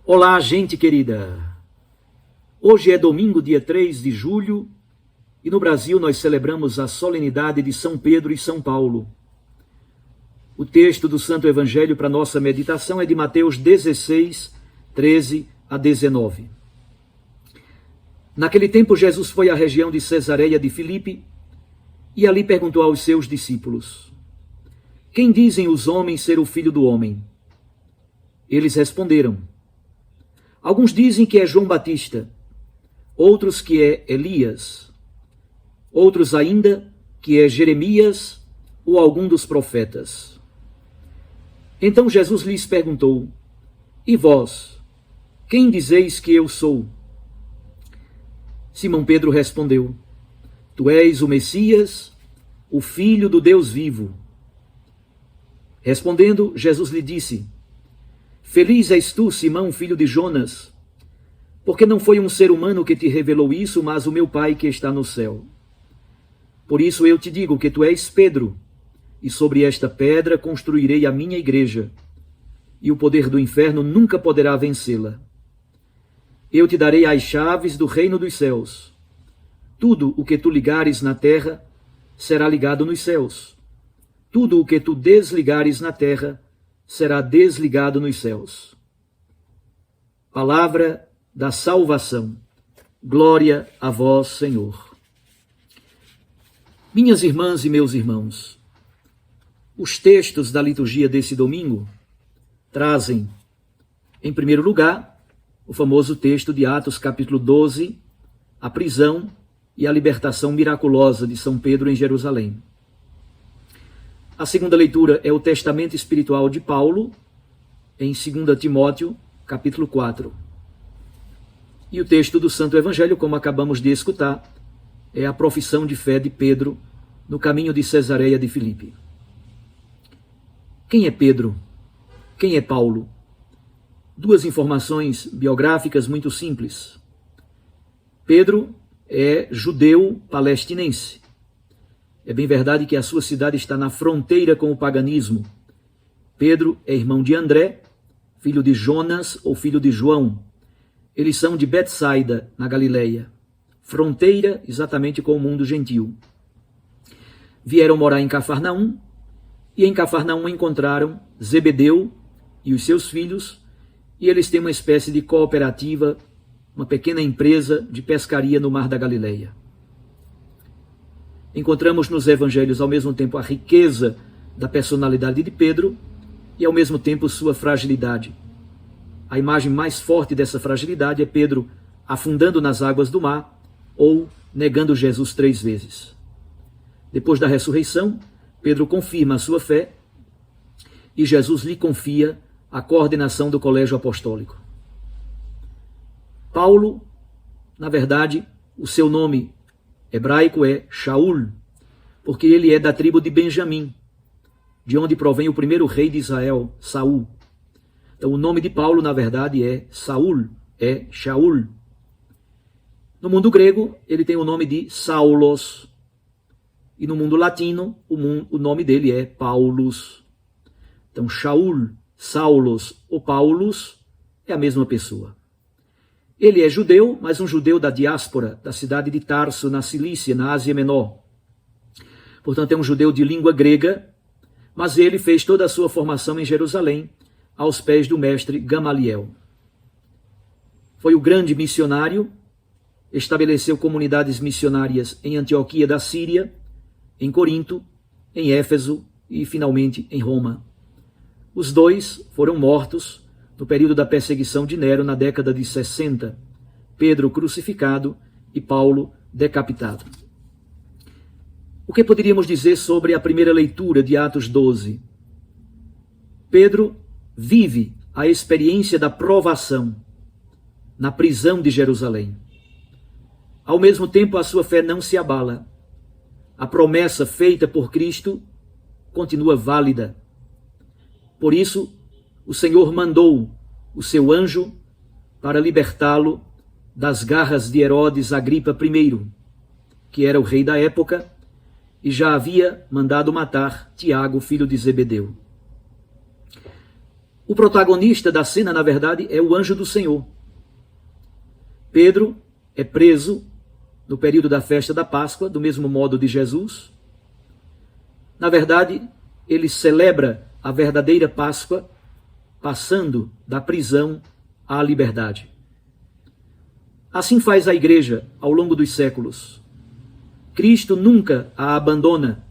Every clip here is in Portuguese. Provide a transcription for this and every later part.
Olá, gente querida! Hoje é domingo, dia 3 de julho, e no Brasil nós celebramos a solenidade de São Pedro e São Paulo. O texto do Santo Evangelho para nossa meditação é de Mateus 16, 13 a 19. Naquele tempo, Jesus foi à região de Cesareia de Filipe e ali perguntou aos seus discípulos: Quem dizem os homens ser o Filho do Homem? Eles responderam: Alguns dizem que é João Batista, outros que é Elias, outros ainda que é Jeremias ou algum dos profetas. Então Jesus lhes perguntou: E vós, quem dizeis que eu sou? Simão Pedro respondeu: Tu és o Messias, o Filho do Deus vivo. Respondendo, Jesus lhe disse: Feliz és tu, Simão, filho de Jonas, porque não foi um ser humano que te revelou isso, mas o meu Pai que está no céu. Por isso eu te digo que tu és Pedro, e sobre esta pedra construirei a minha igreja, e o poder do inferno nunca poderá vencê-la. Eu te darei as chaves do reino dos céus. Tudo o que tu ligares na terra será ligado nos céus. Tudo o que tu desligares na terra será desligado nos céus. Palavra da salvação. Glória a vós, Senhor. Minhas irmãs e meus irmãos, os textos da liturgia desse domingo trazem, em primeiro lugar, o famoso texto de Atos, capítulo 12, a prisão e a libertação miraculosa de São Pedro em Jerusalém. A segunda leitura é o testamento espiritual de Paulo, em 2 Timóteo, capítulo 4. E o texto do Santo Evangelho, como acabamos de escutar, é a profissão de fé de Pedro no caminho de Cesareia de Filipe. Quem é Pedro? Quem é Paulo? Duas informações biográficas muito simples. Pedro é judeu palestinense. É bem verdade que a sua cidade está na fronteira com o paganismo. Pedro é irmão de André, filho de Jonas ou filho de João. Eles são de Betsaida, na Galileia, fronteira exatamente com o mundo gentil. Vieram morar em Cafarnaum, e em Cafarnaum encontraram Zebedeu e os seus filhos, e eles têm uma espécie de cooperativa, uma pequena empresa de pescaria no Mar da Galileia. Encontramos nos evangelhos ao mesmo tempo a riqueza da personalidade de Pedro e ao mesmo tempo sua fragilidade. A imagem mais forte dessa fragilidade é Pedro afundando nas águas do mar ou negando Jesus 3 vezes. Depois da ressurreição, Pedro confirma a sua fé e Jesus lhe confia a coordenação do colégio apostólico. Paulo, na verdade, o seu nome hebraico é Shaul, porque ele é da tribo de Benjamim, de onde provém o primeiro rei de Israel, Saul. Então o nome de Paulo, na verdade, é Saul, é Shaul. No mundo grego, ele tem o nome de Saulos, e no mundo latino, o nome dele é Paulus. Então Shaul, Saulos ou Paulus é a mesma pessoa. Ele é judeu, mas um judeu da diáspora, da cidade de Tarso, na Cilícia, na Ásia Menor. Portanto, é um judeu de língua grega, mas ele fez toda a sua formação em Jerusalém, aos pés do mestre Gamaliel. Foi o grande missionário, estabeleceu comunidades missionárias em Antioquia da Síria, em Corinto, em Éfeso e, finalmente, em Roma. Os dois foram mortos no período da perseguição de Nero, na década de 60, Pedro crucificado e Paulo decapitado. O que poderíamos dizer sobre a primeira leitura de Atos 12? Pedro vive a experiência da provação na prisão de Jerusalém. Ao mesmo tempo, a sua fé não se abala. A promessa feita por Cristo continua válida. Por isso, o Senhor mandou o seu anjo para libertá-lo das garras de Herodes Agripa I, que era o rei da época, e já havia mandado matar Tiago, filho de Zebedeu. O protagonista da cena, na verdade, é o anjo do Senhor. Pedro é preso no período da festa da Páscoa, do mesmo modo de Jesus. Na verdade, ele celebra a verdadeira Páscoa, passando da prisão à liberdade. Assim faz a igreja ao longo dos séculos. Cristo nunca a abandona.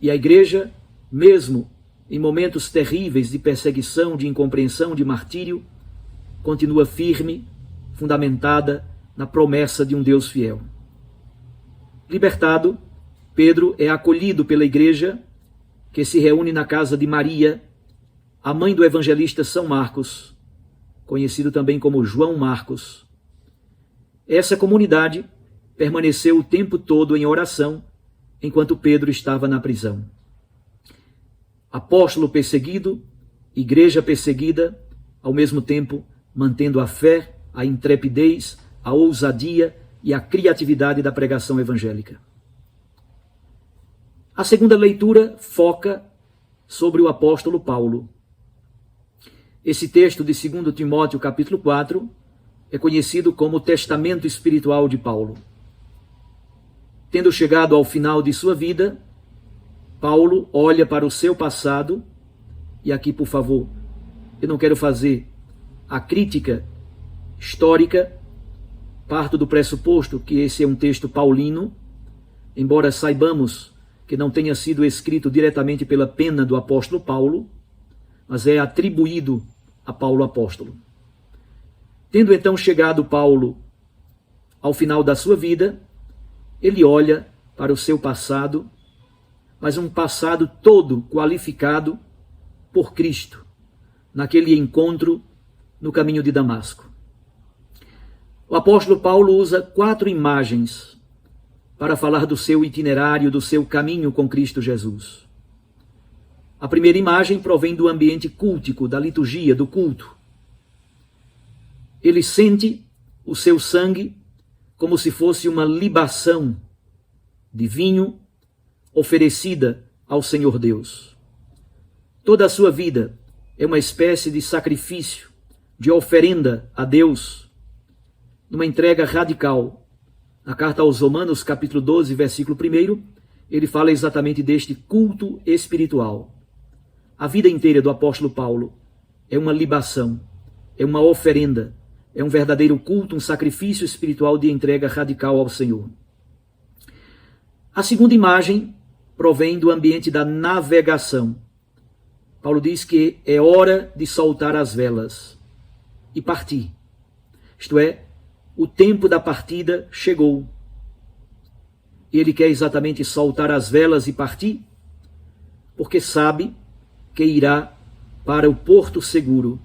E a igreja, mesmo em momentos terríveis de perseguição, de incompreensão, de martírio, continua firme, fundamentada na promessa de um Deus fiel. Libertado, Pedro é acolhido pela igreja, que se reúne na casa de Maria, a mãe do evangelista São Marcos, conhecido também como João Marcos. Essa comunidade permaneceu o tempo todo em oração, enquanto Pedro estava na prisão. Apóstolo perseguido, igreja perseguida, ao mesmo tempo mantendo a fé, a intrepidez, a ousadia e a criatividade da pregação evangélica. A segunda leitura foca sobre o apóstolo Paulo. Esse texto de 2 Timóteo capítulo 4 é conhecido como o testamento espiritual de Paulo. Tendo chegado ao final de sua vida, Paulo olha para o seu passado, e aqui, por favor, eu não quero fazer a crítica histórica, parto do pressuposto que esse é um texto paulino, embora saibamos que não tenha sido escrito diretamente pela pena do apóstolo Paulo, mas é atribuído a Paulo apóstolo. Tendo então chegado Paulo ao final da sua vida, ele olha para o seu passado, mas um passado todo qualificado por Cristo, naquele encontro no caminho de Damasco. O apóstolo Paulo usa 4 imagens para falar do seu itinerário, do seu caminho com Cristo Jesus. A primeira imagem provém do ambiente cultico, da liturgia, do culto. Ele sente o seu sangue como se fosse uma libação de vinho oferecida ao Senhor Deus. Toda a sua vida é uma espécie de sacrifício, de oferenda a Deus, numa entrega radical. Na carta aos Romanos, capítulo 12, versículo 1, ele fala exatamente deste culto espiritual. A vida inteira do apóstolo Paulo é uma libação, é uma oferenda, é um verdadeiro culto, um sacrifício espiritual de entrega radical ao Senhor. A segunda imagem provém do ambiente da navegação. Paulo diz que é hora de soltar as velas e partir. Isto é, o tempo da partida chegou. Ele quer exatamente soltar as velas e partir, porque sabe que irá para o porto seguro,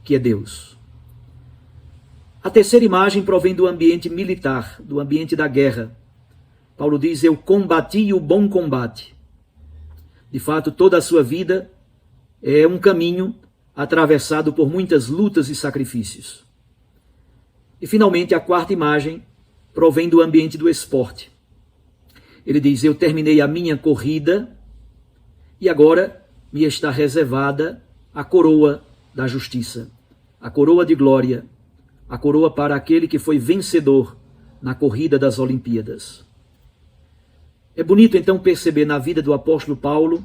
que é Deus. A terceira imagem provém do ambiente militar, do ambiente da guerra. Paulo diz: eu combati o bom combate. De fato, toda a sua vida é um caminho atravessado por muitas lutas e sacrifícios. E, finalmente, a quarta imagem provém do ambiente do esporte. Ele diz: eu terminei a minha corrida e agora me está reservada a coroa da justiça, a coroa de glória, a coroa para aquele que foi vencedor na corrida das Olimpíadas. É bonito então perceber na vida do apóstolo Paulo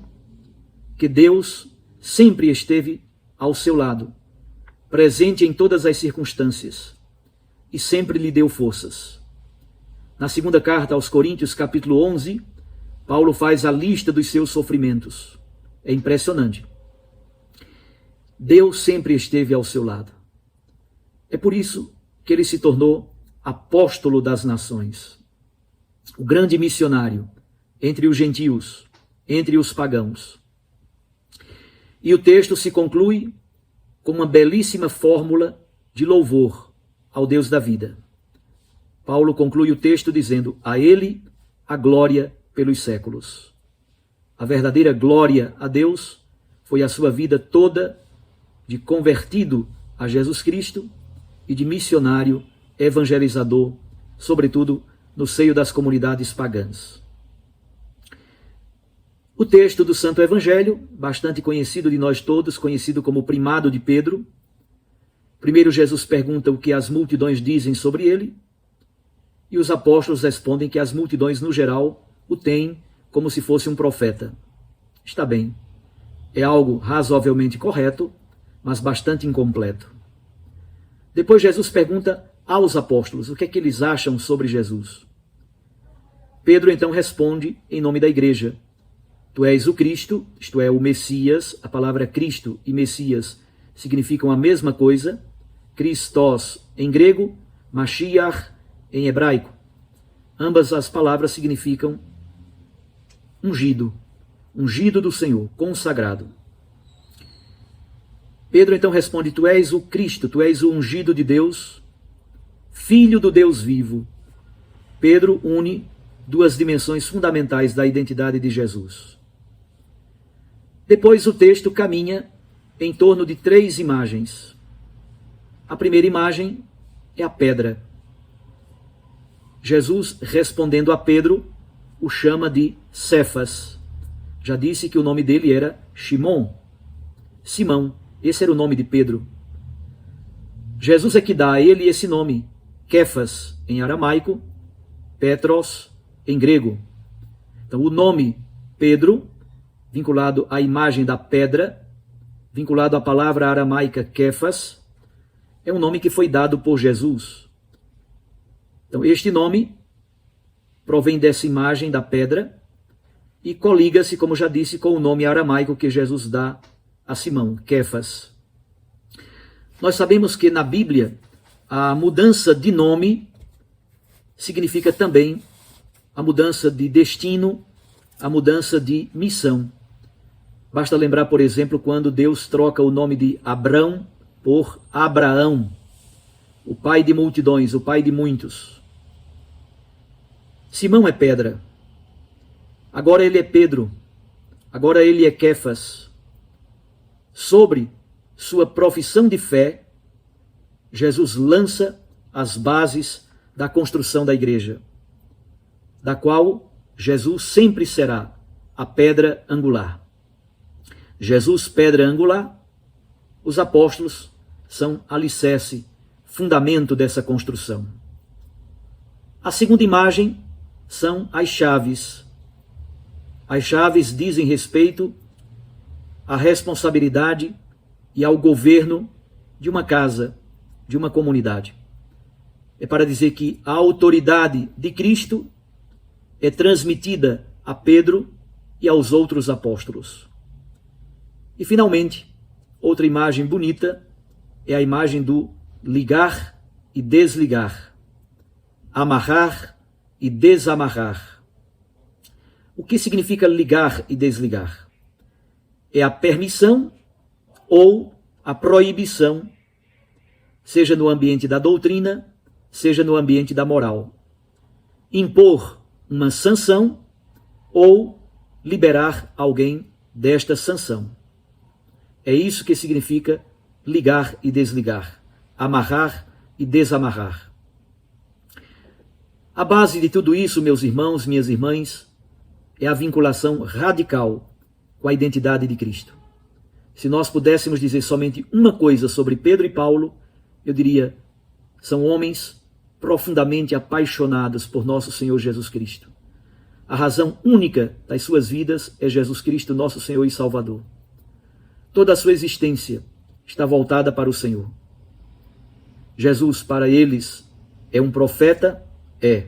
que Deus sempre esteve ao seu lado, presente em todas as circunstâncias, e sempre lhe deu forças. Na segunda carta aos Coríntios, capítulo 11, Paulo faz a lista dos seus sofrimentos. É impressionante. Deus sempre esteve ao seu lado. É por isso que ele se tornou apóstolo das nações, o grande missionário entre os gentios, entre os pagãos. E o texto se conclui com uma belíssima fórmula de louvor ao Deus da vida. Paulo conclui o texto dizendo: a ele a glória pelos séculos. A verdadeira glória a Deus foi a sua vida toda de convertido a Jesus Cristo e de missionário evangelizador, sobretudo no seio das comunidades pagãs. O texto do Santo Evangelho, bastante conhecido de nós todos, conhecido como Primado de Pedro. Primeiro Jesus pergunta o que as multidões dizem sobre ele, e os apóstolos respondem que as multidões, no geral, o têm como se fosse um profeta. Está bem, é algo razoavelmente correto, mas bastante incompleto. Depois Jesus pergunta aos apóstolos o que é que eles acham sobre Jesus. Pedro então responde em nome da igreja: Tu és o Cristo, isto é, o Messias. A palavra Cristo e Messias significam a mesma coisa. Christos em grego, Mashiach em hebraico. Ambas as palavras significam ungido, ungido do Senhor, consagrado. Pedro então responde: Tu és o Cristo, tu és o ungido de Deus, Filho do Deus vivo. Pedro une duas dimensões fundamentais da identidade de Jesus. Depois o texto caminha em torno de três imagens. A primeira imagem é a pedra. Jesus, respondendo a Pedro, o chama de Cefas. Já disse que o nome dele era Shimon, Simão. Esse era o nome de Pedro. Jesus é que dá a ele esse nome, Kefas em aramaico, Petros em grego. Então o nome Pedro, vinculado à imagem da pedra, vinculado à palavra aramaica Kefas, é um nome que foi dado por Jesus. Então este nome provém dessa imagem da pedra e coliga-se, como já disse, com o nome aramaico que Jesus dá a Simão, Kefas. Nós sabemos que na Bíblia a mudança de nome significa também a mudança de destino, a mudança de missão. Basta lembrar, por exemplo, quando Deus troca o nome de Abrão por Abraão, o pai de multidões, o pai de muitos. Simão é pedra, agora ele é Pedro, agora ele é Kefas. Sobre sua profissão de fé, Jesus lança as bases da construção da igreja, da qual Jesus sempre será a pedra angular. Jesus, pedra angular, os apóstolos são alicerce, fundamento dessa construção. A segunda imagem são as chaves. As chaves dizem respeito à responsabilidade e ao governo de uma casa, de uma comunidade. É para dizer que a autoridade de Cristo é transmitida a Pedro e aos outros apóstolos. E, finalmente, outra imagem bonita é a imagem do ligar e desligar, amarrar e desamarrar. O que significa ligar e desligar? É a permissão ou a proibição, seja no ambiente da doutrina, seja no ambiente da moral. Impor uma sanção ou liberar alguém desta sanção. É isso que significa ligar e desligar, amarrar e desamarrar. A base de tudo isso, meus irmãos, minhas irmãs, é a vinculação radical com a identidade de Cristo. Se nós pudéssemos dizer somente uma coisa sobre Pedro e Paulo, eu diria: são homens profundamente apaixonados por nosso Senhor Jesus Cristo. A razão única das suas vidas é Jesus Cristo, nosso Senhor e Salvador. Toda a sua existência está voltada para o Senhor. Jesus, para eles, é um profeta? É.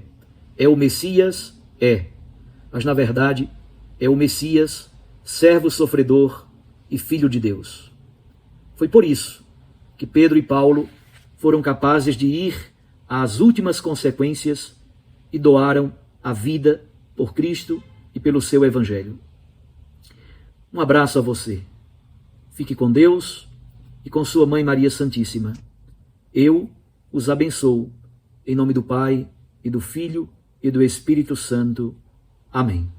É o Messias? É. Mas, na verdade, é o Messias, servo sofredor e filho de Deus. Foi por isso que Pedro e Paulo foram capazes de ir às últimas consequências e doaram a vida por Cristo e pelo seu Evangelho. Um abraço a você. Fique com Deus e com sua Mãe Maria Santíssima. Eu os abençoo, em nome do Pai, e do Filho, e do Espírito Santo. Amém.